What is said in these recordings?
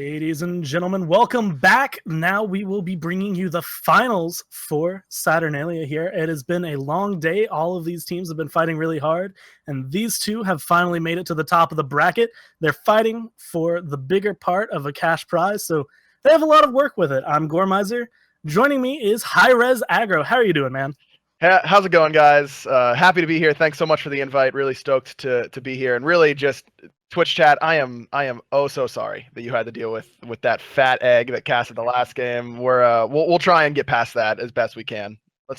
Ladies and gentlemen, welcome back. Now we will be bringing you the finals for Saturnalia here. It has been a long day. All of these teams have been fighting really hard, and these two have finally made it to the top of the bracket. They're fighting for the bigger part of a cash prize, so they have a lot of work with it. I'm Gormizer. Joining me is hi-rez Aggro. How are you doing, man? How's it going, guys? Happy to be here. Thanks so much for the invite. Really stoked to be here, and really just Twitch chat. I am oh so sorry that you had to deal with that fat egg that casted the last game. We'll try and get past that as best we can.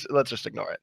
Let's just ignore it.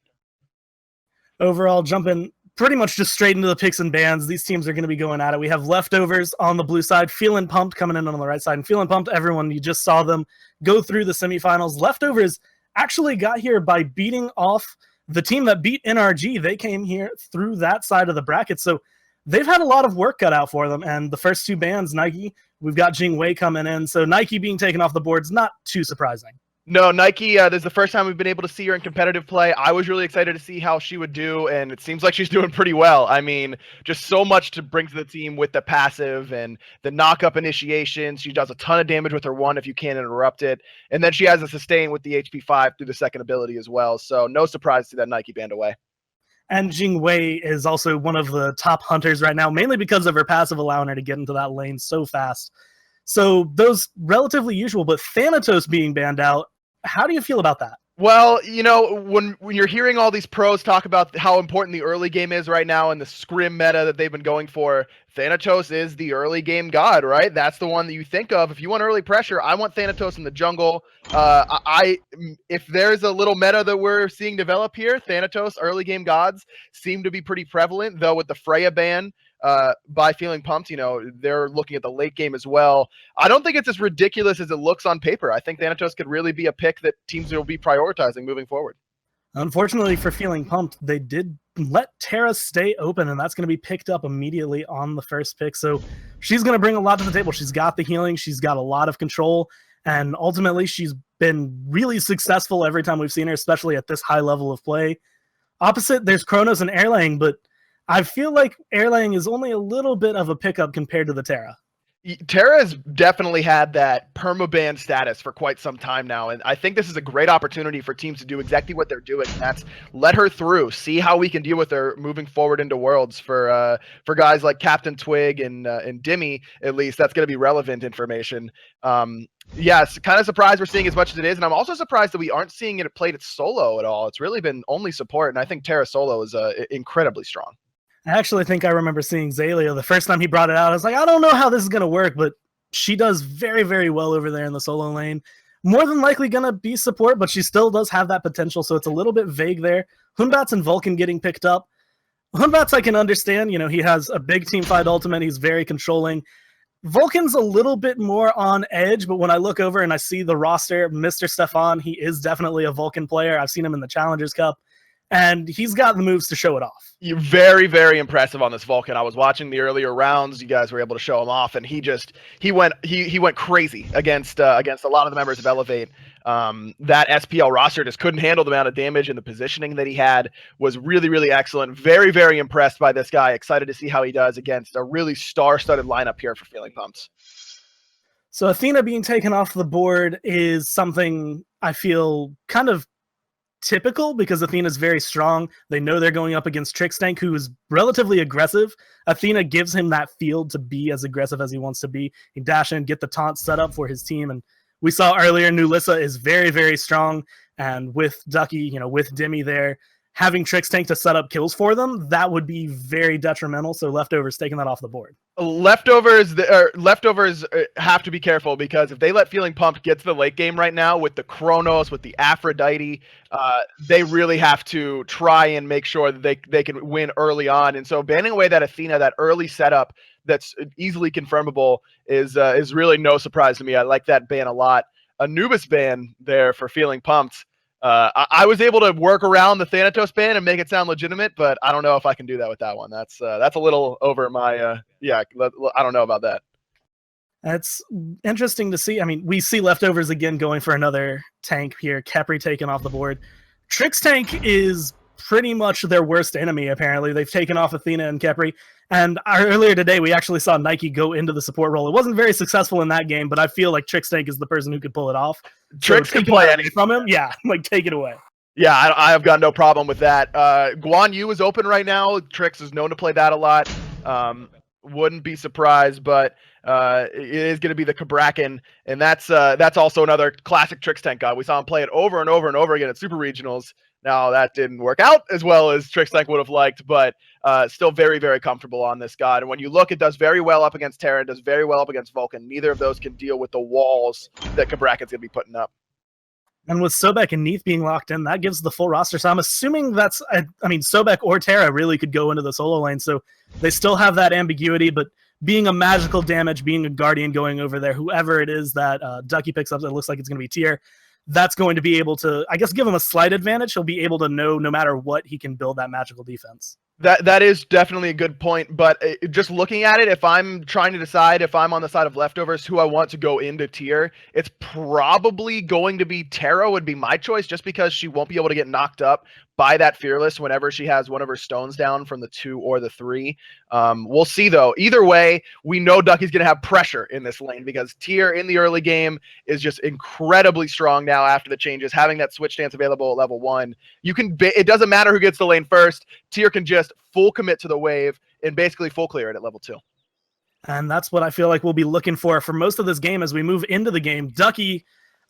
Overall, jumping pretty much just straight into the picks and bans. These teams are going to be going at it. We have leftovers on the blue side, FeelingPumped coming in on the right side, and FeelingPumped. Everyone, you just saw them go through the semifinals. Leftovers actually got here by beating off the team that beat NRG. They came here through that side of the bracket, so they've had a lot of work cut out for them. And the first two bans, Nike, we've got Jingwei coming in, so Nike being taken off the board is not too surprising. No, Nike, this is the first time we've been able to see her in competitive play. I was really excited to see how she would do, and it seems like she's doing pretty well. I mean, just so much to bring to the team with the passive and the knock-up initiation. She does a ton of damage with her one if you can't interrupt it. And then she has a sustain with the HP 5 through the second ability as well. So no surprise to that Nike banned away. And Jingwei is also one of the top hunters right now, mainly because of her passive allowing her to get into that lane so fast. So those relatively usual, but Thanatos being banned out, how do you feel about that? Well, you know, when you're hearing all these pros talk about how important the early game is right now and the scrim meta that they've been going for, Thanatos is the early game god, right? That's the one that you think of. If you want early pressure, I want Thanatos in the jungle. If there's a little meta that we're seeing develop here, Thanatos early game gods seem to be pretty prevalent, though with the Freya ban, by FeelingPumped, you know, they're looking at the late game as well. I don't think it's as ridiculous as it looks on paper. I think Thanatos could really be a pick that teams will be prioritizing moving forward. Unfortunately for FeelingPumped, they did let Tera stay open, and that's going to be picked up immediately on the first pick. So she's going to bring a lot to the table. She's got the healing. She's got a lot of control. And ultimately, she's been really successful every time we've seen her, especially at this high level of play. Opposite, there's Chronos and Erlang, but I feel like Erlang is only a little bit of a pickup compared to the Tera. Tera has definitely had that permaban status for quite some time now, and I think this is a great opportunity for teams to do exactly what they're doing. That's let her through, see how we can deal with her moving forward into Worlds for guys like CaptainTwig and Dimi. At least that's going to be relevant information. Yes, kind of surprised we're seeing as much as it is, and I'm also surprised that we aren't seeing it played at solo at all. It's really been only support, and I think Tera solo is incredibly strong. I actually think I remember seeing Zaleo the first time he brought it out. I was like, I don't know how this is going to work, but she does very, very well over there in the solo lane. More than likely going to be support, but she still does have that potential, so it's a little bit vague there. Batz and Vulcan getting picked up. Batz I can understand. You know, he has a big team fight ultimate. He's very controlling. Vulcan's a little bit more on edge, but when I look over and I see the roster, Mr. Stefan, he is definitely a Vulcan player. I've seen him in the Challengers Cup, and he's got the moves to show it off. You're very, very impressive on this Vulcan. I was watching the earlier rounds. You guys were able to show him off, and he went crazy against a lot of the members of Elevate. That SPL roster just couldn't handle the amount of damage, and the positioning that he had was really, really excellent. Very, very impressed by this guy. Excited to see how he does against a really star-studded lineup here for FeelingPumped. So Athena being taken off the board is something I feel kind of typical because Athena's very strong. They know they're going up against Trixtank, who is relatively aggressive. Athena gives him that field to be as aggressive as he wants to be. He dash in, get the taunt set up for his team, and we saw earlier Nulisa is very, very strong, and with Ducky, you know, with Dimi there, having Trixtank to set up kills for them, that would be very detrimental, so Leftovers taking that off the board. Leftovers have to be careful, because if they let FeelingPumped get to the late game right now with the Chronos, with the Aphrodite, they really have to try and make sure that they can win early on. And so banning away that Athena, that early setup that's easily confirmable, is really no surprise to me. I like that ban a lot. Anubis ban there for FeelingPumped. I was able to work around the Thanatos ban and make it sound legitimate, but I don't know if I can do that with that one. That's a little over my I don't know about that. That's interesting to see. I mean, we see Leftovers again going for another tank here. Capri taken off the board. Trixtank is pretty much their worst enemy, apparently. They've taken off Athena and Capri, And earlier today, we actually saw Nike go into the support role. It wasn't very successful in that game, but I feel like Trixtank is the person who could pull it off. Trix can play anything from him. Yeah, like take it away. Yeah, I have got no problem with that. Guan Yu is open right now. Trix is known to play that a lot. Wouldn't be surprised, but it is going to be the Cabraken, and that's also another classic Trixtank guy. We saw him play it over and over and over again at Super Regionals. Now, that didn't work out as well as Trixtank would have liked, but still very, very comfortable on this god. And when you look, it does very well up against Tera, it does very well up against Vulcan. Neither of those can deal with the walls that Cabraken's going to be putting up. And with Sobek and Neith being locked in, that gives the full roster. So I'm assuming that's, I mean, Sobek or Tera really could go into the solo lane. So they still have that ambiguity, but being a magical damage, being a guardian going over there, whoever it is that Ducky picks up, it looks like it's going to be Tier. That's going to be able to, I guess, give him a slight advantage. He'll be able to know no matter what, he can build that magical defense. That is definitely a good point, but just looking at it, if I'm trying to decide if I'm on the side of leftovers who I want to go into tier, it's probably going to be Tera would be my choice, just because she won't be able to get knocked up by that Fearless whenever she has one of her stones down from the 2 or the 3. We'll see, though. Either way, we know Ducky's going to have pressure in this lane because Tier in the early game is just incredibly strong now after the changes. Having that switch stance available at level 1, you can. It doesn't matter who gets the lane first. Tier can just full commit to the wave and basically full clear it at level 2. And that's what I feel like we'll be looking for most of this game as we move into the game. Ducky,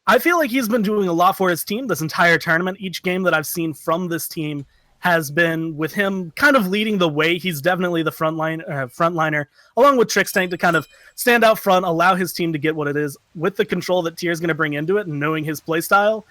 I feel like he's been doing a lot for his team this entire tournament. Each game that I've seen from this team has been with him kind of leading the way. He's definitely the frontliner, along with Trixtank, to kind of stand out front, allow his team to get what it is with the control that Tier's going to bring into it and knowing his playstyle.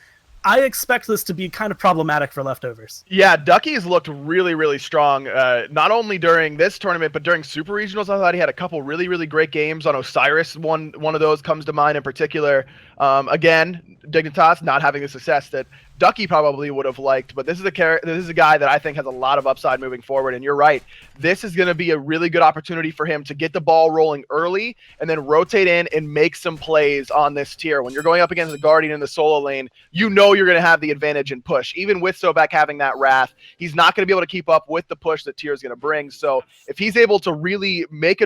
I expect this to be kind of problematic for leftovers. Yeah, Ducky's looked really, really strong, not only during this tournament, but during Super Regionals. I thought he had a couple really, really great games on Osiris. One of those comes to mind in particular. Again, Dignitas not having the success that Ducky probably would have liked, but this is a guy that I think has a lot of upside moving forward. And you're right, this is going to be a really good opportunity for him to get the ball rolling early and then rotate in and make some plays on this tier. When you're going up against the Guardian in the solo lane, you know you're going to have the advantage in push. Even with Sobek having that Wrath, he's not going to be able to keep up with the push that tier is going to bring. So if he's able to really make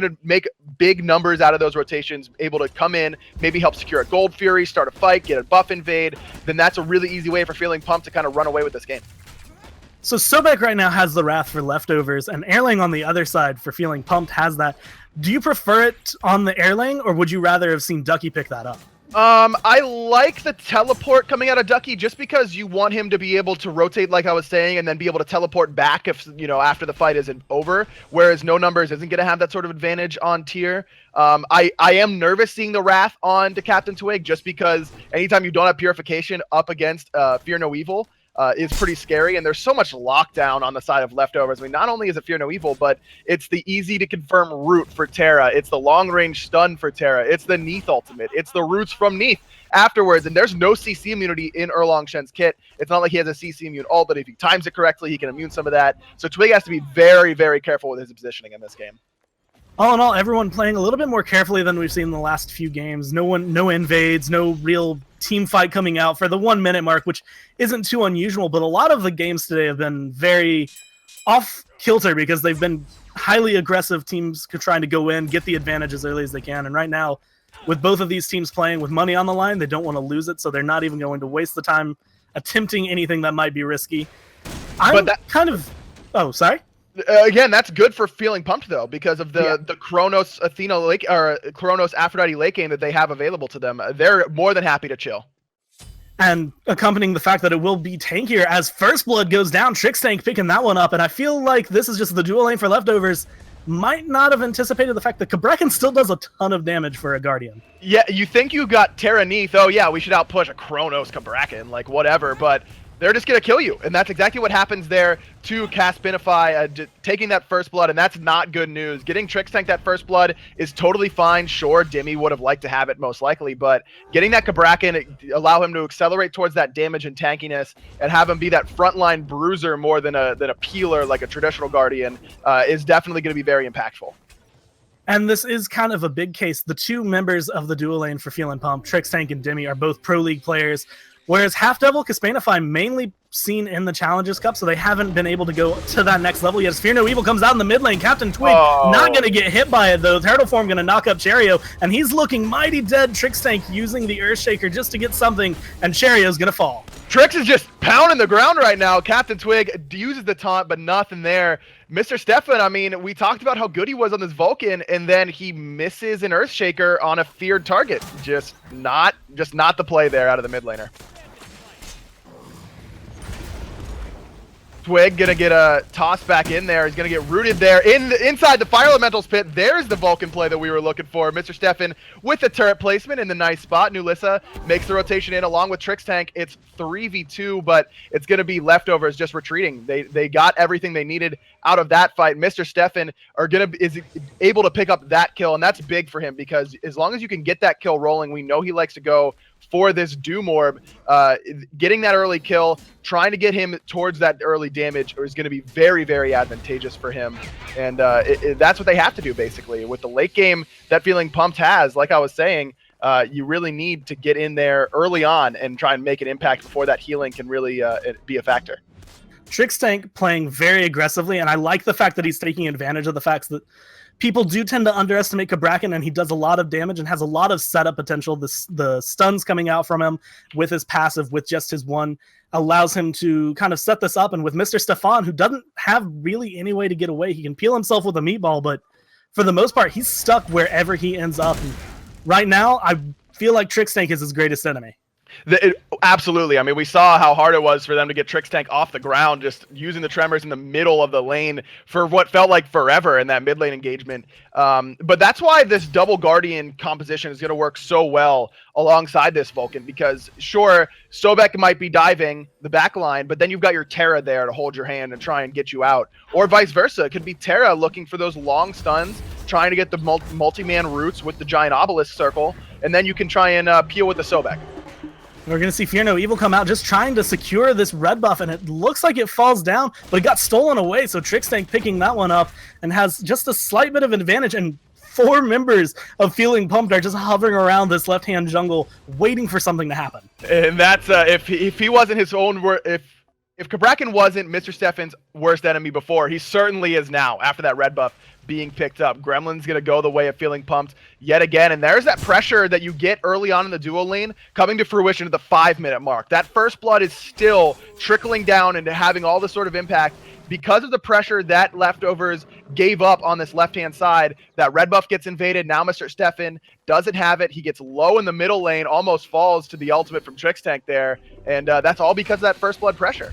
big numbers out of those rotations, able to come in, maybe help secure a Gold Fury, start a fight, get a buff invade, then that's a really easy way for FeelingPumped to kind of run away with this game. So Sobek right now has the Wrath for leftovers, and Erlang on the other side for FeelingPumped has that. Do you prefer it on the Erlang, or would you rather have seen Ducky pick that up? I like the teleport coming out of Ducky just because you want him to be able to rotate, like I was saying, and then be able to teleport back if, after the fight isn't over, whereas No Numbers isn't going to have that sort of advantage on tier. I am nervous seeing the Wrath on to CaptainTwig just because anytime you don't have Purification up against Fear No Evil, is pretty scary, and there's so much lockdown on the side of leftovers. I mean, not only is it Fear No Evil, but it's the easy to confirm root for Tera, it's the long range stun for Tera, it's the Neith ultimate, it's the roots from Neith afterwards, and there's no CC immunity in Erlang Shen's kit. It's not like he has a CC immune ult, but if he times it correctly, he can immune some of that. So Twig has to be very, very careful with his positioning in this game. All in all, everyone playing a little bit more carefully than we've seen in the last few games. No invades, no real team fight coming out for the 1 minute mark, which isn't too unusual, but a lot of the games today have been very off kilter because they've been highly aggressive teams trying to go in, get the advantage as early as they can. And right now, with both of these teams playing with money on the line, they don't want to lose it, so they're not even going to waste the time attempting anything that might be risky. Oh, sorry? Again, that's good for FeelingPumped though, because of the Chronos Athena late or Chronos Aphrodite late game that they have available to them. They're more than happy to chill. And accompanying the fact that it will be tankier as First Blood goes down, Trixtank picking that one up, and I feel like this is just the dual lane for leftovers. Might not have anticipated the fact that Cabraken still does a ton of damage for a Guardian. Yeah, you think you got Tera Neith, oh yeah, we should outpush a Chronos Cabraken, like whatever, but they're just going to kill you, and that's exactly what happens there to Kespainify, taking that First Blood, and that's not good news. Getting Trixtank that First Blood is totally fine. Sure, Dimi would have liked to have it most likely, but getting that Cabraken, allow him to accelerate towards that damage and tankiness, and have him be that frontline bruiser more than a peeler like a traditional Guardian, is definitely going to be very impactful. And this is kind of a big case. The two members of the dual lane for FeelingPumped, Trixtank and Dimi, are both Pro League players, whereas HalfDevil, Kespainify mainly seen in the Challenges Cup, so they haven't been able to go to that next level yet. As Fear No Evil comes out in the mid lane, CaptainTwig not going to get hit by it, though. Turtle Form going to knock up Cherryo, and he's looking mighty dead. Trixtank using the Earthshaker just to get something, and Cherryo's going to fall. Trix is just pounding the ground right now. CaptainTwig uses the taunt, but nothing there. Mr. Stefan, I mean, we talked about how good he was on this Vulcan, and then he misses an Earthshaker on a feared target. Just not the play there out of the mid laner. Twig gonna get a toss back in there. He's gonna get rooted there inside the Fire Elemental's pit. There's the Vulcan play that we were looking for. Mr. Stefan with the turret placement in the nice spot. Nulisa makes the rotation in along with Trixtank. It's 3v2, but it's gonna be leftovers just retreating. They got everything they needed out of that fight. Mr. Stefan is able to pick up that kill, and that's big for him because as long as you can get that kill rolling, we know he likes to go for this Doom Orb. Getting that early kill, trying to get him towards that early damage is going to be very, very advantageous for him. And that's what they have to do, basically. With the late game that FeelingPumped has, like I was saying, you really need to get in there early on and try and make an impact before that healing can really be a factor. Trixtank playing very aggressively, and I like the fact that he's taking advantage of the fact that people do tend to underestimate Cabraken, and he does a lot of damage and has a lot of setup potential. The stuns coming out from him with his passive, with just his one, allows him to kind of set this up. And with Mr. Stefan, who doesn't have really any way to get away, he can peel himself with a meatball, but for the most part, he's stuck wherever he ends up. And right now, I feel like Trixtank is his greatest enemy. Absolutely. I mean, we saw how hard it was for them to get Trixtank off the ground, just using the tremors in the middle of the lane for what felt like forever in that mid lane engagement. But that's why this double Guardian composition is going to work so well alongside this Vulcan, because sure, Sobek might be diving the back line, but then you've got your Tera there to hold your hand and try and get you out. Or vice versa. It could be Tera looking for those long stuns, trying to get the multi-man roots with the giant obelisk circle, and then you can try and peel with the Sobek. We're going to see Fear No Evil come out just trying to secure this red buff, and it looks like it falls down, but it got stolen away, so Trixtank picking that one up and has just a slight bit of an advantage, and 4 members of FeelingPumped are just hovering around this left-hand jungle waiting for something to happen. And that's, if he wasn't his own, if Cabraken wasn't Mr. Stefan's worst enemy before, he certainly is now after that red buff being picked up. Gremlin's going to go the way of FeelingPumped yet again, and there's that pressure that you get early on in the duo lane coming to fruition at the 5-minute mark. That first blood is still trickling down into having all this sort of impact because of the pressure that leftovers gave up on this left-hand side. That red buff gets invaded. Now Mr. Stefan doesn't have it. He gets low in the middle lane, almost falls to the ultimate from Trixtank there, and that's all because of that first blood pressure.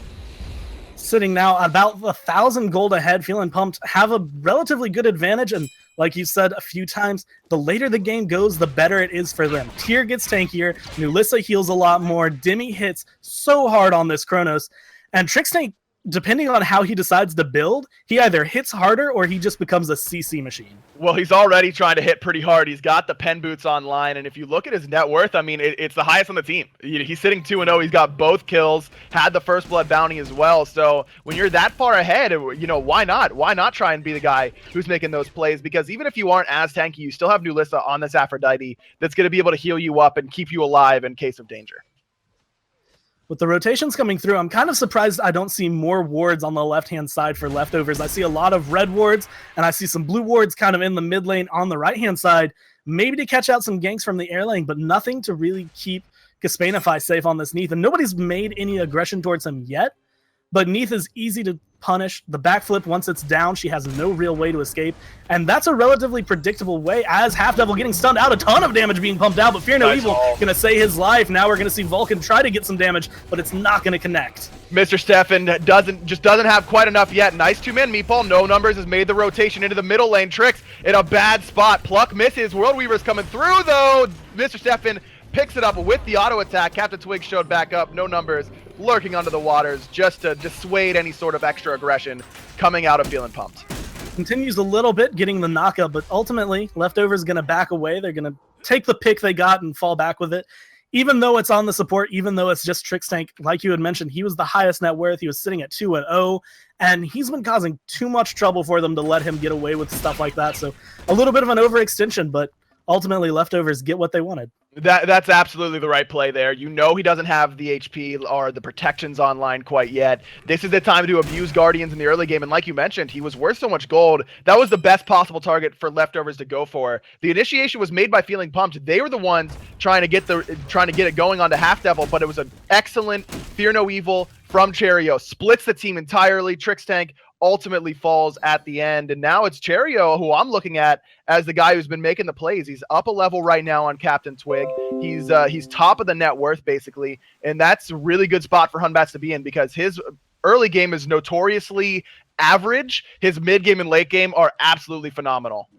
Sitting now about 1,000 gold ahead, FeelingPumped have a relatively good advantage, and like you said a few times, the later the game goes, the better it is for them. Tyr gets tankier, Nulisa heals a lot more, Dimi hits so hard on this Chronos, and Trixtank, depending on how he decides to build, he either hits harder or he just becomes a CC machine. Well, he's already trying to hit pretty hard. He's got the pen boots online, and if you look at his net worth, I mean, it's the highest on the team. He's sitting 2-0. He's got both kills, had the first blood bounty as well. So when you're that far ahead, you know, why not? Why not try and be the guy who's making those plays? Because even if you aren't as tanky, you still have Nulisa on this Aphrodite that's going to be able to heal you up and keep you alive in case of danger. With the rotations coming through, I'm kind of surprised I don't see more wards on the left-hand side for leftovers. I see a lot of red wards, and I see some blue wards kind of in the mid lane on the right-hand side, maybe to catch out some ganks from the Erlang, but nothing to really keep Kespainify safe on this Neith. And nobody's made any aggression towards him yet, but Neith is easy to punish. The backflip, once it's down, she has no real way to escape, and that's a relatively predictable way. As HalfDevil getting stunned out, a ton of damage being pumped out, but Fear No Evil gonna save his life. Now we're gonna see Vulcan try to get some damage, but it's not gonna connect. Mr. Stefan doesn't have quite enough yet. Nice 2-man meatball. No numbers has made the rotation into the middle lane. Trix in a bad spot. Pluck misses. World Weaver's coming through though. Mr. Stefan picks it up with the auto attack. CaptainTwig showed back up. No numbers, lurking under the waters just to dissuade any sort of extra aggression coming out of FeelingPumped. Continues a little bit, getting the knockup, but ultimately, Leftovers going to back away. They're going to take the pick they got and fall back with it. Even though it's on the support, even though it's just Trixtank, like you had mentioned, he was the highest net worth. He was sitting at 2-0, and he's been causing too much trouble for them to let him get away with stuff like that. So a little bit of an overextension, but ultimately Leftovers get what they wanted. That's absolutely the right play there. You know he doesn't have the HP or the protections online quite yet. This is the time to abuse Guardians in the early game, and like you mentioned, he was worth so much gold. That was the best possible target for Leftovers to go for. The initiation was made by Feeling Pumped. They were the ones trying to get it going onto HalfDevil, but it was an excellent Fear No Evil from Cherryo. Splits the team entirely. Trixtank ultimately falls at the end, and now it's Cherryo who I'm looking at as the guy who's been making the plays. He's up a level right now on CaptainTwig. He's top of the net worth basically, and that's a really good spot for Batz to be in because his early game is notoriously average. His mid game and late game are absolutely phenomenal.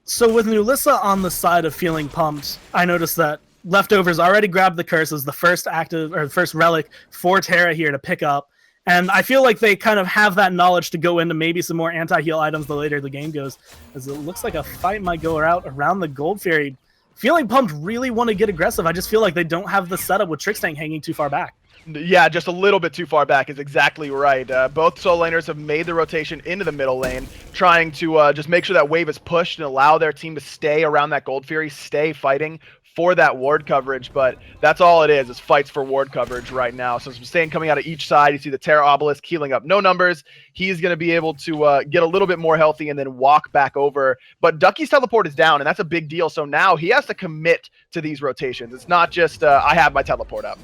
So with nulisa on the side of Feeling Pumped, I noticed that Leftovers already grabbed the curse as the first active or the first relic for Tera here to pick up. And I feel like they kind of have that knowledge to go into maybe some more anti-heal items the later the game goes, as it looks like a fight might go out around the Gold Fairy. Feeling Pumped really want to get aggressive. I just feel like they don't have the setup with Trixtank hanging too far back. Yeah, just a little bit too far back is exactly right. Both solo laners have made the rotation into the middle lane, trying to just make sure that wave is pushed and allow their team to stay around that Gold Fury, stay fighting for that ward coverage, but that's all it is fights for ward coverage right now. So some staying coming out of each side. You see the Tera Obelisk healing up no numbers. He's going to be able to get a little bit more healthy and then walk back over. But Ducky's teleport is down, and that's a big deal. So now he has to commit to these rotations. It's not just, I have my teleport up.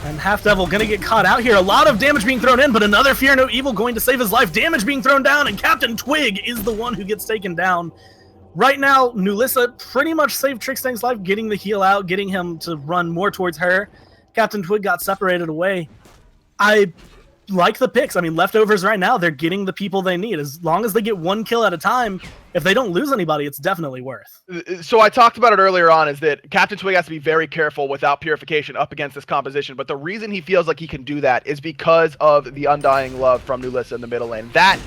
And HalfDevil going to get caught out here. A lot of damage being thrown in, but another Fear No Evil going to save his life. Damage being thrown down, and CaptainTwig is the one who gets taken down. Right now, nulisa pretty much saved Trixtank's life, getting the heal out, getting him to run more towards her. CaptainTwig got separated away. I like the picks. I mean, Leftovers right now, they're getting the people they need. As long as they get one kill at a time, if they don't lose anybody, it's definitely worth. So I talked about it earlier on, is that CaptainTwig has to be very careful without Purification up against this composition, but the reason he feels like he can do that is because of the undying love from nulisa in the middle lane. That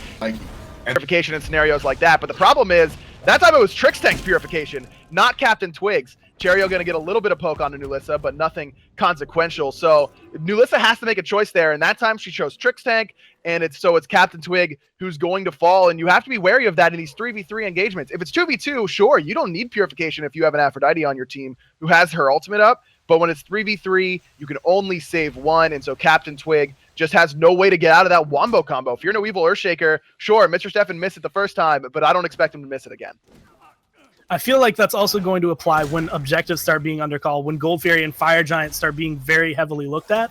Purification in scenarios like that, but the problem is, that time it was Trixtank's Purification, not CaptainTwig's. Cherryo going to get a little bit of poke onto nulisa, but nothing consequential. So nulisa has to make a choice there, and that time she chose Trixtank, and it's CaptainTwig who's going to fall, and you have to be wary of that in these 3v3 engagements. If it's 2v2, sure, you don't need Purification if you have an Aphrodite on your team who has her ultimate up, but when it's 3v3, you can only save one, and so CaptainTwig just has no way to get out of that wombo combo. Fear No Evil Earthshaker, sure, Mr. Stefan missed it the first time, but I don't expect him to miss it again. I feel like that's also going to apply when objectives start being undercalled, when Gold Fairy and Fire Giant start being very heavily looked at.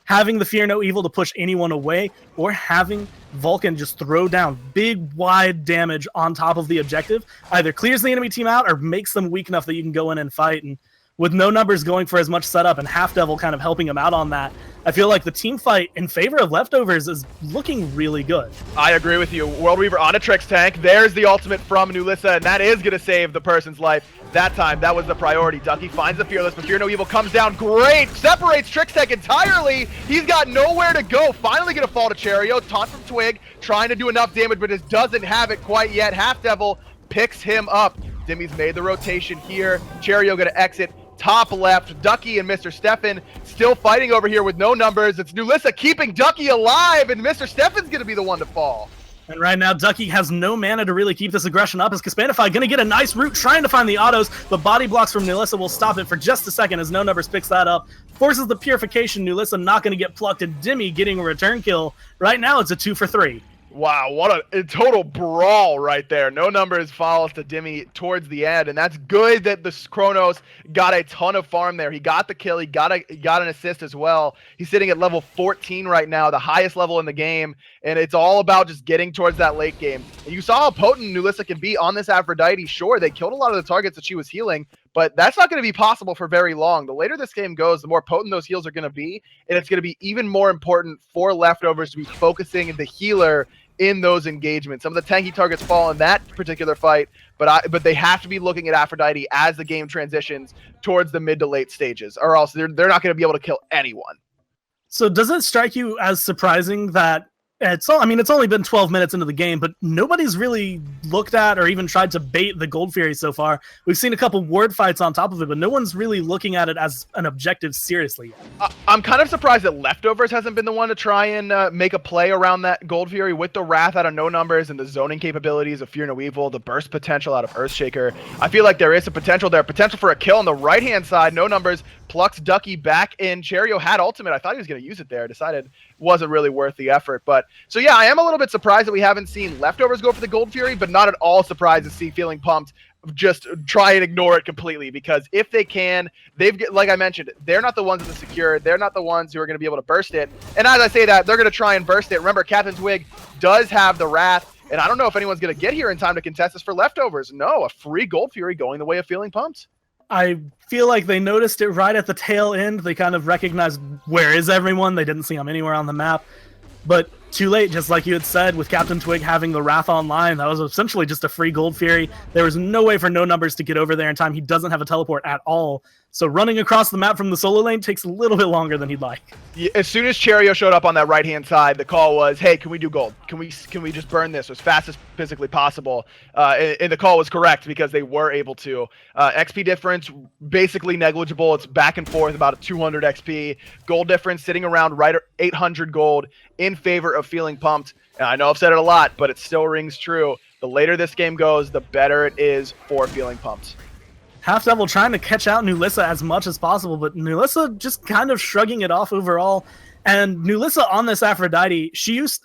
Having the Fear No Evil to push anyone away, or having Vulcan just throw down big, wide damage on top of the objective, either clears the enemy team out or makes them weak enough that you can go in and fight. And with no numbers going for as much setup and HalfDevil kind of helping him out on that, I feel like the team fight in favor of Leftovers is looking really good. I agree with you. World Weaver on a Trixtank. There's the ultimate from nulisa, and that is going to save the person's life. That time, that was the priority. Ducky finds the Fearless, but Fear No Evil comes down. Great! Separates Trixtank entirely. He's got nowhere to go. Finally going to fall to Cherryo. Taunt from Twig, trying to do enough damage, but just doesn't have it quite yet. HalfDevil picks him up. Dimi's made the rotation here. Cherryo going to exit. Top left, Ducky and Mr. Stefan still fighting over here with no numbers. It's nulisa keeping Ducky alive, and Mr. Stefan's going to be the one to fall. And right now, Ducky has no mana to really keep this aggression up. As Kespainify going to get a nice route, trying to find the autos, but body blocks from nulisa will stop it for just a second as no numbers picks that up. Forces the Purification, nulisa not going to get plucked, and Dimi getting a return kill. Right now, it's a 2 for 3. Wow, what a total brawl right there. No numbers falls to Dimi towards the end, and that's good that the Chronos got a ton of farm there. He got the kill, he got an assist as well. He's sitting at level 14 right now, the highest level in the game, and it's all about just getting towards that late game. And you saw how potent nulisa can be on this Aphrodite. Sure, they killed a lot of the targets that she was healing, but that's not going to be possible for very long. The later this game goes, the more potent those heals are going to be, and it's going to be even more important for Leftovers to be focusing the healer in those engagements. Some of the tanky targets fall in that particular fight, but they have to be looking at Aphrodite as the game transitions towards the mid to late stages, or else they're not going to be able to kill anyone. So does it strike you as surprising that It's all, I mean, it's only been 12 minutes into the game, but nobody's really looked at or even tried to bait the Gold Fury so far. We've seen a couple ward fights on top of it, but no one's really looking at it as an objective seriously yet. I'm kind of surprised that Leftovers hasn't been the one to try and make a play around that Gold Fury with the Wrath out of no numbers and the zoning capabilities of Fear No Evil, the burst potential out of Earthshaker. I feel like there is a potential there, potential for a kill on the right-hand side. No numbers, plucks Ducky back in. Cherryo had ultimate. I thought he was going to use it there. Decided wasn't really worth the effort. But so yeah, I am a little bit surprised that we haven't seen Leftovers go for the Gold Fury, but not at all surprised to see Feeling Pumped just try and ignore it completely, because if they can, like I mentioned, they're not the ones in the secure, they're not the ones who are going to be able to burst it. And as I say that, they're going to try and burst it. Remember, CaptainTwig does have the Wrath, and I don't know if anyone's going to get here in time to contest this for Leftovers. No, a free Gold Fury going the way of Feeling Pumped. I feel like they noticed it right at the tail end. They kind of recognized, where is everyone? They didn't see him anywhere on the map. But too late, just like you had said, with CaptainTwig having the Wrath online, that was essentially just a free Gold Fury. There was no way for No Numbers to get over there in time. He doesn't have a teleport at all. So running across the map from the solo lane takes a little bit longer than he'd like. Yeah, as soon as Cherryo showed up on that right-hand side, the call was, hey, can we do gold? Can we just burn this as fast as physically possible? And the call was correct, because they were able to. XP difference, basically negligible. It's back and forth, about a 200 XP. Gold difference sitting around right at 800 gold in favor of Feeling Pumped. And I know I've said it a lot, but it still rings true. The later this game goes, the better it is for Feeling Pumped. HalfDevil trying to catch out nulisa as much as possible, but nulisa just kind of shrugging it off overall. And nulisa on this Aphrodite,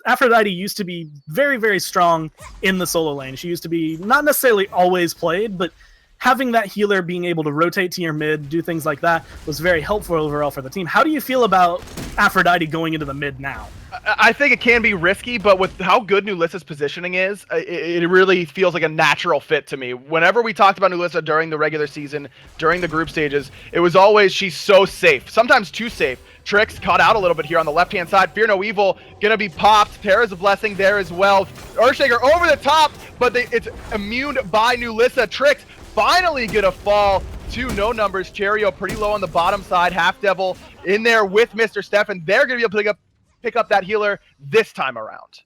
Aphrodite used to be very, very strong in the solo lane. She used to be not necessarily always played, but having that healer being able to rotate to your mid, do things like that, was very helpful overall for the team. How do you feel about Aphrodite going into the mid now? I think it can be risky, but with how good Nulisa's positioning is, it really feels like a natural fit to me. Whenever we talked about Nulisa during the regular season, during the group stages, it was always, she's so safe, sometimes too safe. Trix caught out a little bit here on the left-hand side. Fear No Evil gonna be popped. Tera's a blessing there as well. Earthshaker over the top, but it's immune by Nulisa. Trix finally gonna fall to No Numbers. Cherryo pretty low on the bottom side. HalfDevil in there with Mr. Stefan. They're gonna be able to pick up that healer this time around.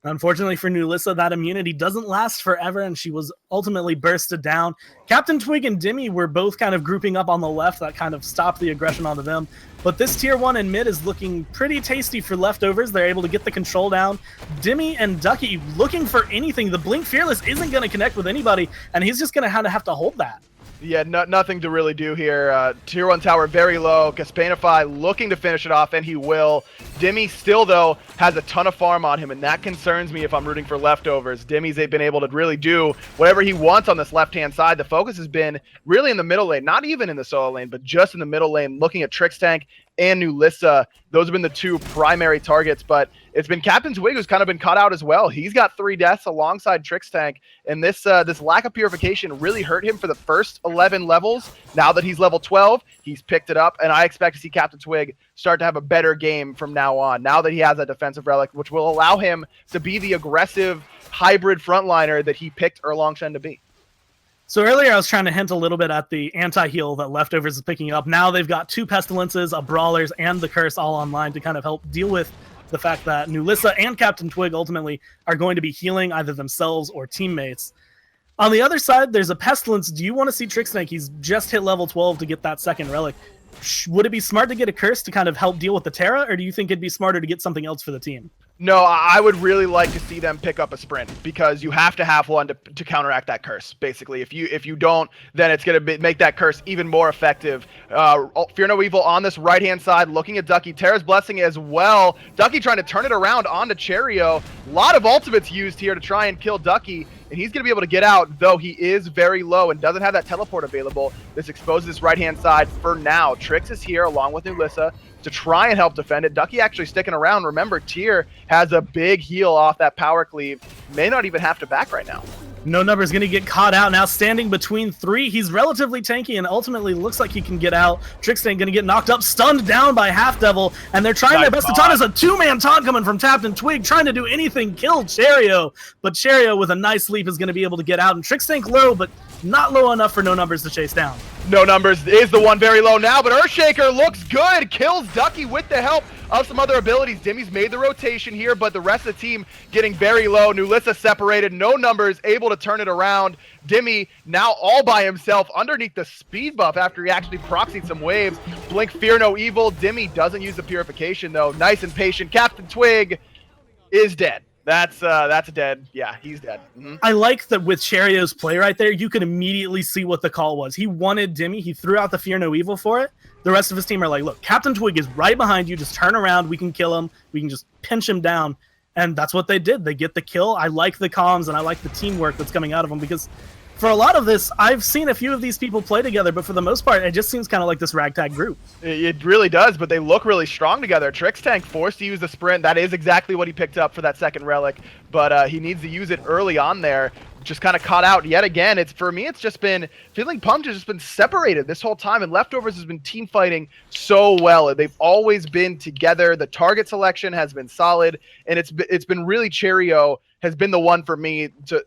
Unfortunately for Nulisa, that immunity doesn't last forever, and she was ultimately bursted down. CaptainTwig and Dimi were both kind of grouping up on the left. That kind of stopped the aggression onto them. But this tier 1 in mid is looking pretty tasty for Leftovers. They're able to get the control down. Dimi and Ducky looking for anything. The Blink Fearless isn't going to connect with anybody, and he's just going to have to hold that. Yeah, nothing to really do here. Tier 1 tower very low. Kespainify looking to finish it off, and he will. Dimi still, though, has a ton of farm on him, and that concerns me if I'm rooting for Leftovers. Dimi's been able to really do whatever he wants on this left-hand side. The focus has been really in the middle lane, not even in the solo lane, but just in the middle lane, looking at Trixtank and Nulisa. Those have been the two primary targets, but it's been CaptainTwig who's kind of been caught out as well. He's got 3 deaths alongside Trixtank, and this lack of purification really hurt him for the first 11 levels. Now that he's level 12, he's picked it up, and I expect to see CaptainTwig start to have a better game from now on, now that he has that defensive relic, which will allow him to be the aggressive hybrid frontliner that he picked Erlang Shen to be. So earlier I was trying to hint a little bit at the anti-heal that Leftovers is picking up. Now they've got 2 Pestilences, a Brawlers, and the Curse all online to kind of help deal with the fact that Nulisa and CaptainTwig ultimately are going to be healing either themselves or teammates. On the other side, there's a Pestilence. Do you want to see Trixtank? He's just hit level 12 to get that second relic. Would it be smart to get a Curse to kind of help deal with the Tera, or do you think it'd be smarter to get something else for the team? No, I would really like to see them pick up a sprint, because you have to have one to counteract that curse. Basically, if you don't, then it's going to make that curse even more effective. Fear No Evil on this right-hand side, looking at Ducky. Tera's blessing as well. Ducky trying to turn it around onto Cherryo. A lot of ultimates used here to try and kill Ducky, and he's going to be able to get out, though he is very low and doesn't have that teleport available. This exposes this right-hand side for now. Trix is here along with Nulisa to try and help defend it. Ducky actually sticking around. Remember, Tier has a big heal off that power cleave. May not even have to back right now. No Number's going to get caught out now, standing between 3. He's relatively tanky and ultimately looks like he can get out. Trixtank going to get knocked up, stunned down by HalfDevil, and they're trying their best to taunt. As a 2-man taunt coming from CaptainTwig, trying to do anything, kill Cherryo. But Cherryo with a nice leap is going to be able to get out, and Trixtank low, but not low enough for No Numbers to chase down. No Numbers is the one very low now, but Earthshaker looks good. Kills Ducky with the help of some other abilities. Dimi's made the rotation here, but the rest of the team getting very low. Nulisa separated. No Numbers able to turn it around. Dimi now all by himself underneath the speed buff after he actually proxied some waves. Blink, Fear No Evil. Dimi doesn't use the purification though. Nice and patient. CaptainTwig is dead. That's dead. Yeah, he's dead. I like that with Cherryo's play right there, you could immediately see what the call was. He wanted Dimi. He threw out the Fear No Evil for it. The rest of his team are like, look, CaptainTwig is right behind you. Just turn around. We can kill him. We can just pinch him down. And that's what they did. They get the kill. I like the comms, and I like the teamwork that's coming out of them, because for a lot of this, I've seen a few of these people play together, but for the most part, it just seems kind of like this ragtag group. It really does, but they look really strong together. Trixtank forced to use the sprint. That is exactly what he picked up for that second relic, but he needs to use it early on there. Just kind of caught out yet again. For me, it's just been FeelingPumped has just been separated this whole time, and Leftovers has been team fighting so well. They've always been together. The target selection has been solid, and it's been really Cherryo has been the one for me to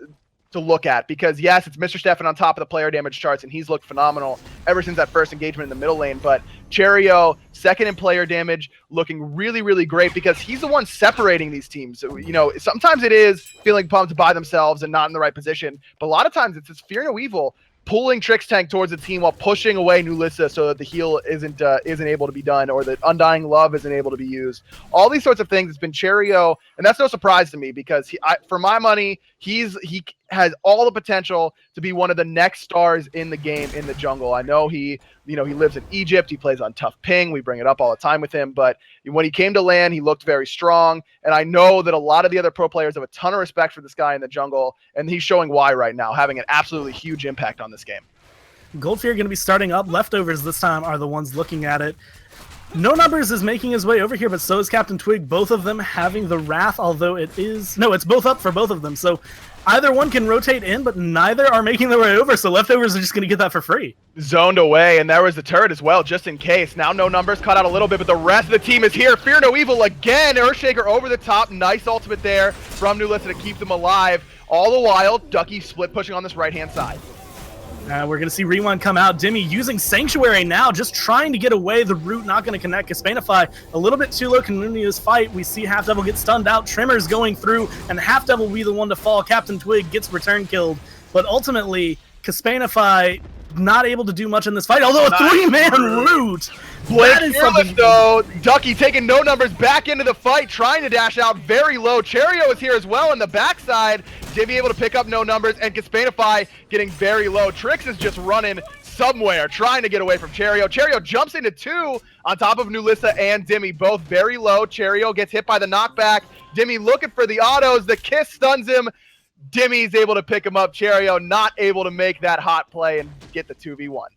look at, because yes, it's Mr. Stefan on top of the player damage charts, and he's looked phenomenal ever since that first engagement in the middle lane. But Cherryo, second in player damage, looking really, really great, because he's the one separating these teams. So, you know, sometimes it is FeelingPumped by themselves and not in the right position, but a lot of times it's this Fear No Evil pulling Trixtank towards the team while pushing away Nulisa so that the heal isn't able to be done, or that Undying Love isn't able to be used. All these sorts of things. It's been Cherryo, and that's no surprise to me, because for my money, he has all the potential to be one of the next stars in the game in the jungle. I know he lives in Egypt. He plays on tough ping. We bring it up all the time with him, but when he came to LAN, he looked very strong. And I know that a lot of the other pro players have a ton of respect for this guy in the jungle, and he's showing why right now, having an absolutely huge impact on this game. Goldfear going to be starting up. Leftovers this time are the ones looking at it. No Numbers is making his way over here, but so is CaptainTwig. Both of them having the Wrath, although it's both up for both of them. So either one can rotate in, but neither are making their way over, so Leftovers are just going to get that for free. Zoned away, and there was the turret as well, just in case. Now No Numbers caught out a little bit, but the rest of the team is here. Fear No Evil again. Earthshaker over the top. Nice ultimate there from Nulisa to keep them alive. All the while, Ducky split pushing on this right-hand side. We're going to see Rewind come out. Dimi using Sanctuary now, just trying to get away. The root not going to connect. Kespainify a little bit too low. Continuous fight. We see HalfDevil get stunned out. Tremors going through, and HalfDevil will be the one to fall. CaptainTwig gets return killed. But ultimately, Kespainify not able to do much in this fight, although a three-man root. Blake fearless though. Ducky taking No Numbers back into the fight, trying to dash out very low. Cherryo is here as well on the backside. Dimi able to pick up No Numbers, and Kespainify getting very low. Trix is just running somewhere, trying to get away from Cherryo. Cherryo jumps into two on top of Nulisa and Dimi, both very low. Cherryo gets hit by the knockback. Dimi looking for the autos. The kiss stuns him. Dimi's able to pick him up. Cherryo not able to make that hot play and get the 2v1.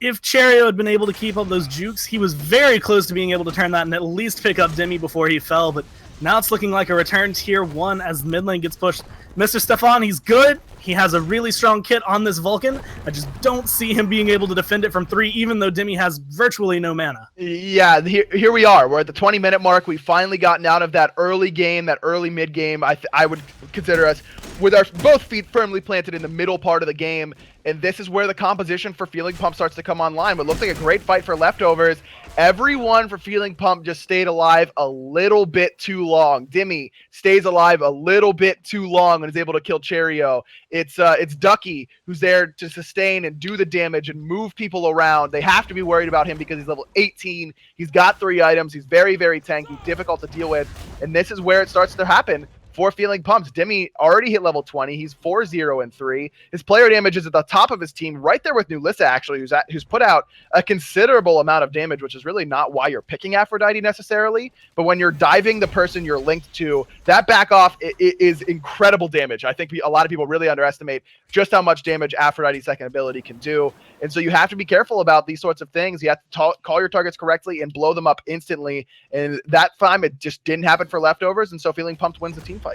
If Cherryo had been able to keep up those jukes, he was very close to being able to turn that and at least pick up Dimi before he fell, but now it's looking like a return tier 1 as mid lane gets pushed. Mr. Stefan, he's good. He has a really strong kit on this Vulcan. I just don't see him being able to defend it from 3, even though Dimi has virtually no mana. Yeah, here we are. We're at the 20-minute mark. We've finally gotten out of that early game, that early mid game. I would consider us with our both feet firmly planted in the middle part of the game. And this is where the composition for FeelingPumped starts to come online. But looks like a great fight for Leftovers. Everyone for FeelingPumped just stayed alive a little bit too long. Dimi stays alive a little bit too long and is able to kill Cherryo. It's Ducky who's there to sustain and do the damage and move people around. They have to be worried about him because he's level 18. He's got 3 items. He's very, very tanky, difficult to deal with. And this is where it starts to happen for FeelingPumped. Dimi already hit level 20. He's 4-0-3. His player damage is at the top of his team, right there with Nulisa, actually, who's put out a considerable amount of damage, which is really not why you're picking Aphrodite necessarily. But when you're diving the person you're linked to, that back off is incredible damage. I think a lot of people really underestimate just how much damage Aphrodite's second ability can do. And so you have to be careful about these sorts of things. You have to call your targets correctly and blow them up instantly. And that time, it just didn't happen for Leftovers. And so FeelingPumped wins the team fight.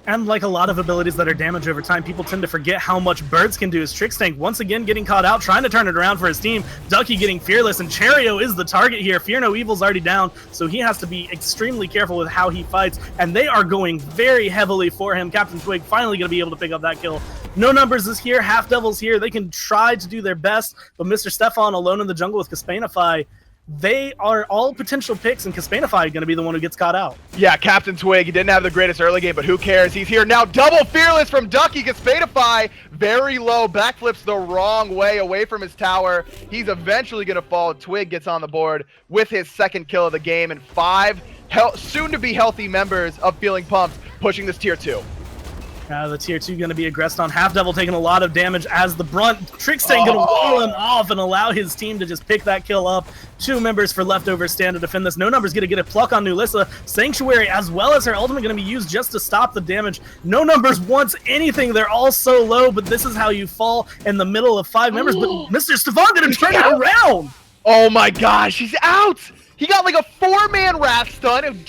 And like a lot of abilities that are damage over time, people tend to forget how much birds can do. As Trixtank once again getting caught out, trying to turn it around for his team. Ducky getting fearless, and Cherryo is the target here. Fear No Evil's already down, so he has to be extremely careful with how he fights. And they are going very heavily for him. CaptainTwig finally going to be able to pick up that kill. No Numbers is here, HalfDevil's here. They can try to do their best, but Mr. Stefan alone in the jungle with Kespainify, they are all potential picks, and Kespainify going to be the one who gets caught out. Yeah, CaptainTwig, he didn't have the greatest early game, but who cares? He's here now. Double Fearless from Ducky. Kespainify, very low, backflips the wrong way away from his tower. He's eventually going to fall. Twig gets on the board with his second kill of the game, and 5 soon-to-be healthy members of Feeling Pumped pushing this tier 2. The tier 2 going to be aggressed on. HalfDevil taking a lot of damage as the brunt. Trixtank going to wall him off and allow his team to just pick that kill up. 2 members for Leftovers stand to defend this. No Numbers going to get a pluck on nulisa. Sanctuary as well as her ultimate going to be used just to stop the damage. No Numbers wants anything. They're all so low, but this is how you fall in the middle of 5 members. But Mr. Stefan going to turn it around. Oh my gosh, he's out. He got like a 4-man wrath stun.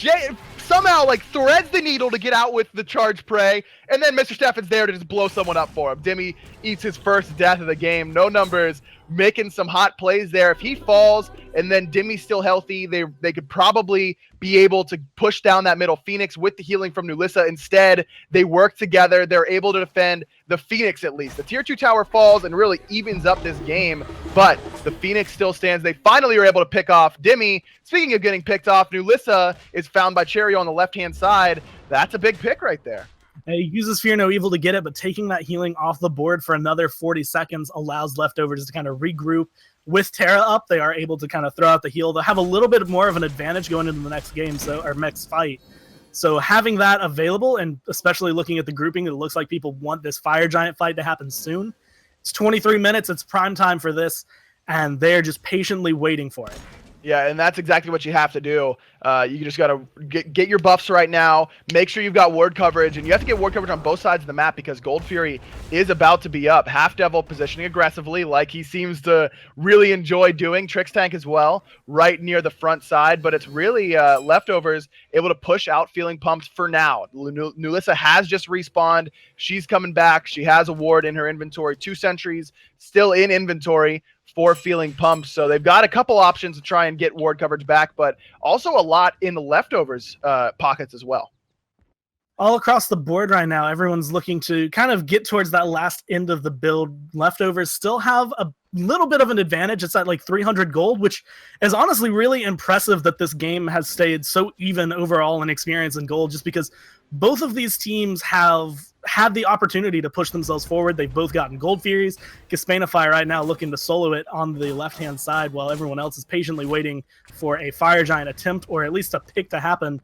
Somehow like threads the needle to get out with the charge prey, and then Mr. Stefan's there to just blow someone up for him. Dimi eats his first death of the game. No Numbers making some hot plays there. If he falls and then Dimi's still healthy, they could probably be able to push down that middle Phoenix with the healing from nulisa. Instead, they work together. They're able to defend the Phoenix at least. The tier 2 tower falls and really evens up this game, but the Phoenix still stands. They finally are able to pick off Dimi. Speaking of getting picked off, nulisa is found by Cherryo on the left-hand side. That's a big pick right there. He uses Fear No Evil to get it, but taking that healing off the board for another 40 seconds allows Leftovers to kind of regroup. With Tera up, they are able to kind of throw out the heal. They'll have a little bit more of an advantage going into the next game, or next fight. So having that available, and especially looking at the grouping, it looks like people want this Fire Giant fight to happen soon. It's 23 minutes. It's prime time for this, and they're just patiently waiting for it. Yeah, and that's exactly what you have to do. You just got to get your buffs right now. Make sure you've got ward coverage, and you have to get ward coverage on both sides of the map because Gold Fury is about to be up. HalfDevil positioning aggressively like he seems to really enjoy doing. Trixtank as well, right near the front side, but it's really Leftovers able to push out Feeling Pumped for now. nulisa has just respawned. She's coming back. She has a ward in her inventory. 2 sentries still in inventory for Feeling Pumped, so they've got a couple options to try and get ward coverage back, but also a lot in the Leftovers pockets as well. All across the board right now, everyone's looking to kind of get towards that last end of the build. Leftovers still have a little bit of an advantage. It's at like 300 gold, which is honestly really impressive that this game has stayed so even overall in experience and gold, just because both of these teams have had the opportunity to push themselves forward. They've both gotten Gold Furies. Kespainify right now looking to solo it on the left-hand side while everyone else is patiently waiting for a Fire Giant attempt or at least a pick to happen.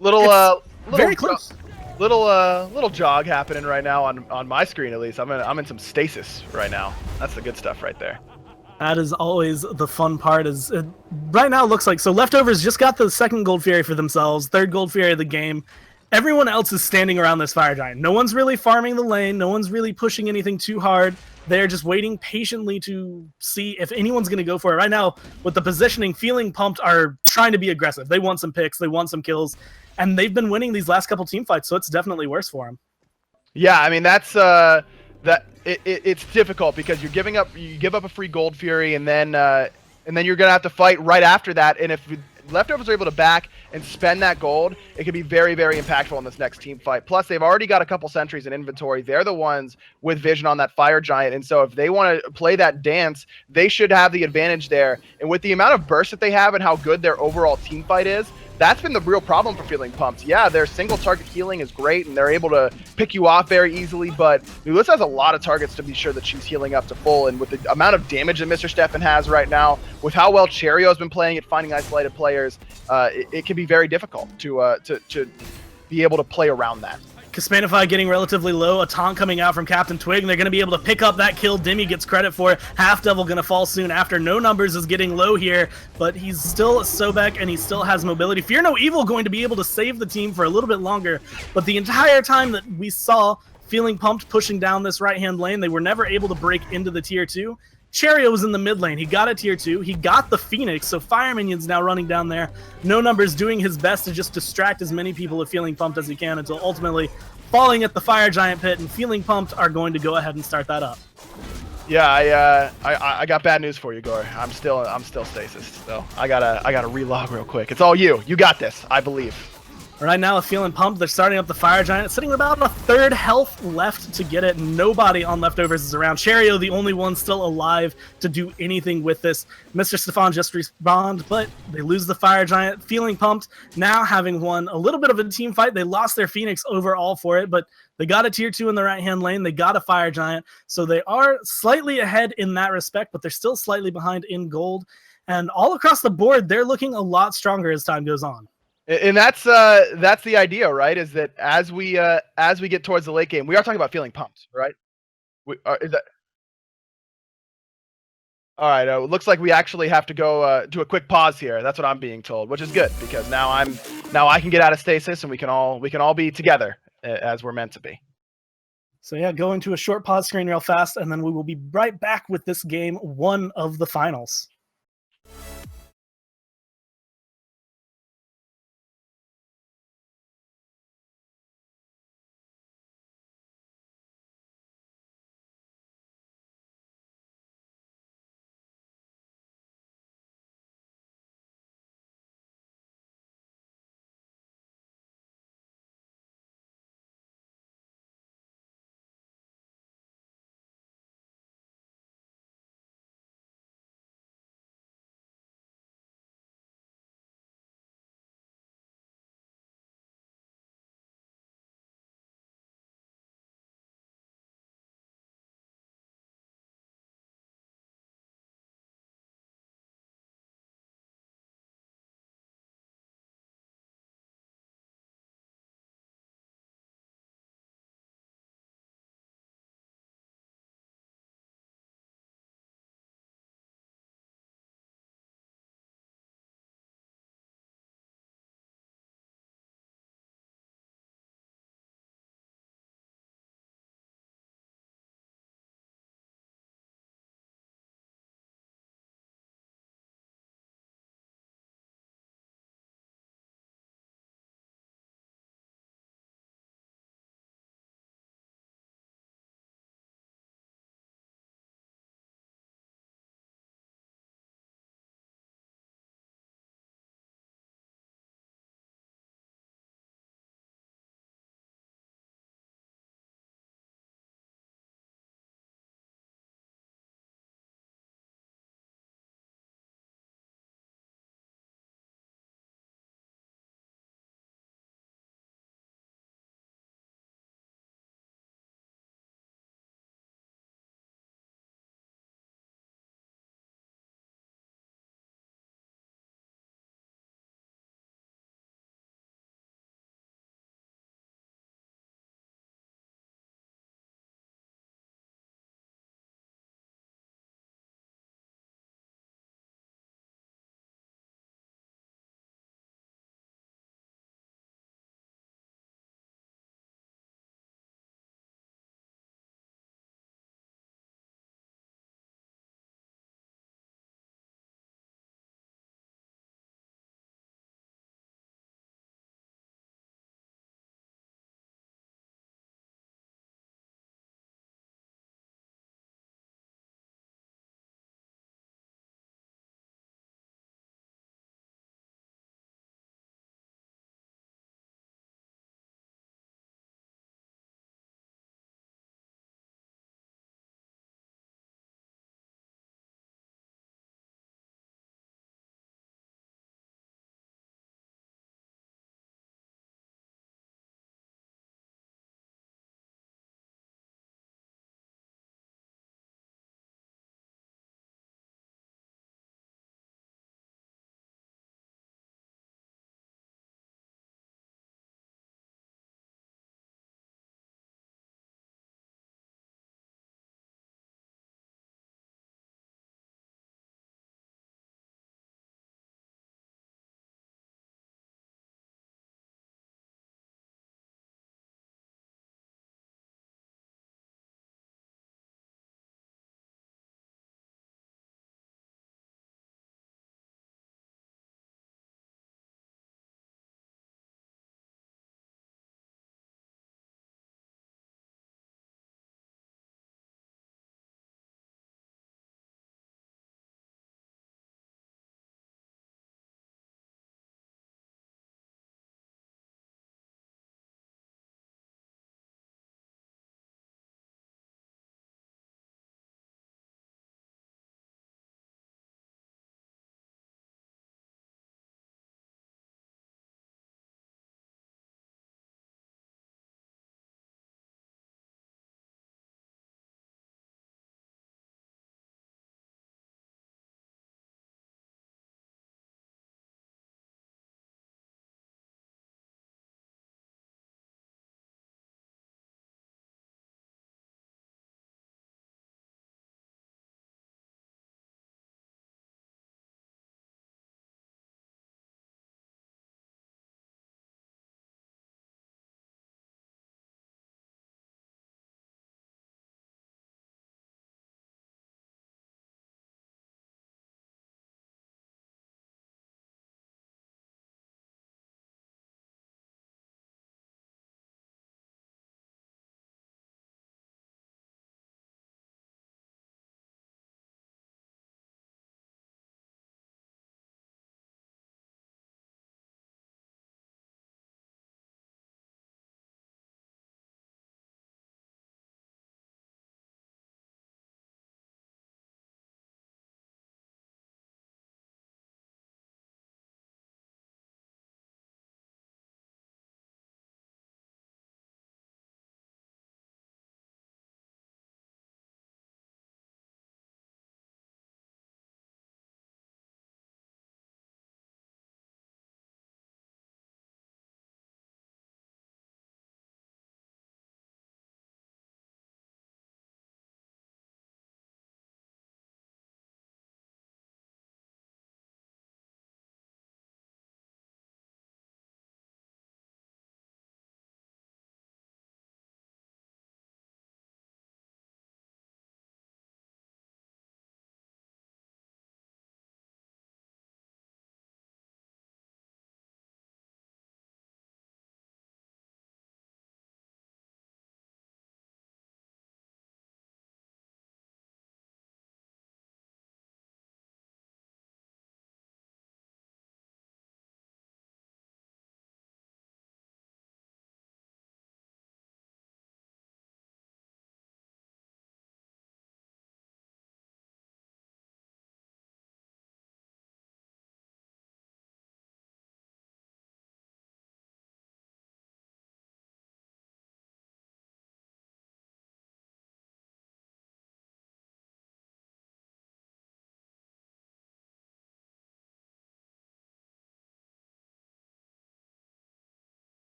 Little very close. Little jog happening right now on my screen at least. I'm in some stasis right now. That's the good stuff right there. That is always the fun part. Right now it looks like, so Leftovers just got the 2nd Gold Fury for themselves, 3rd Gold Fury of the game. Everyone else is standing around this Fire Giant. No one's really farming the lane. No one's really pushing anything too hard. They're just waiting patiently to see if anyone's going to go for it. Right now, with the positioning, Feeling Pumped are trying to be aggressive. They want some picks. They want some kills. And they've been winning these last couple team fights, so it's definitely worse for them. Yeah, I mean, that's it's difficult because you give up a free Gold Fury, and then you're going to have to fight right after that. And if Leftovers are able to back and spend that gold, it could be very, very impactful in this next team fight. Plus, they've already got a couple sentries in inventory. They're the ones with vision on that Fire Giant, and so if they want to play that dance, they should have the advantage there. And with the amount of burst that they have and how good their overall team fight is, that's been the real problem for Feeling Pumped. Yeah, their single target healing is great, and they're able to pick you off very easily, but nulisa has a lot of targets to be sure that she's healing up to full, and with the amount of damage that Mr. Stefan has right now, with how well Cherryo has been playing at finding isolated players, it can be very difficult to be able to play around that. Kespainify getting relatively low, a taunt coming out from CaptainTwig, and they're going to be able to pick up that kill. Dimi gets credit for it. HalfDevil going to fall soon after. No Numbers is getting low here, but he's still a Sobek, and he still has mobility. Fear No Evil going to be able to save the team for a little bit longer, but the entire time that we saw Feeling Pumped pushing down this right-hand lane, they were never able to break into the tier 2. Cherryo was in the mid lane. He got a tier 2. He got the Phoenix, so Fire Minion's now running down there. No Numbers doing his best to just distract as many people with Feeling Pumped as he can until ultimately falling at the Fire Giant pit, and Feeling Pumped are going to go ahead and start that up. Yeah, I got bad news for you, Gore. I'm still stasis, so I gotta relog real quick. It's all you. You got this, I believe. Right now, with Feeling Pumped, they're starting up the Fire Giant, sitting with about a third health left to get it. Nobody on Leftovers is around. Cherryo, the only one still alive to do anything with this. Mr. Stefan just respawned, but they lose the Fire Giant. Feeling Pumped, now having won a little bit of a team fight. They lost their Phoenix overall for it, but they got a tier 2 in the right-hand lane. They got a Fire Giant, so they are slightly ahead in that respect, but they're still slightly behind in gold. And all across the board, they're looking a lot stronger as time goes on. And that's the idea, right? Is that as we get towards the late game, we are talking about feeling pumped, right? Is that all right? It looks like we actually have to go do a quick pause here. That's what I'm being told, which is good because now I can get out of stasis and we can all be together as we're meant to be. So yeah, going to a short pause screen real fast, and then we will be right back with this game 1 of the finals.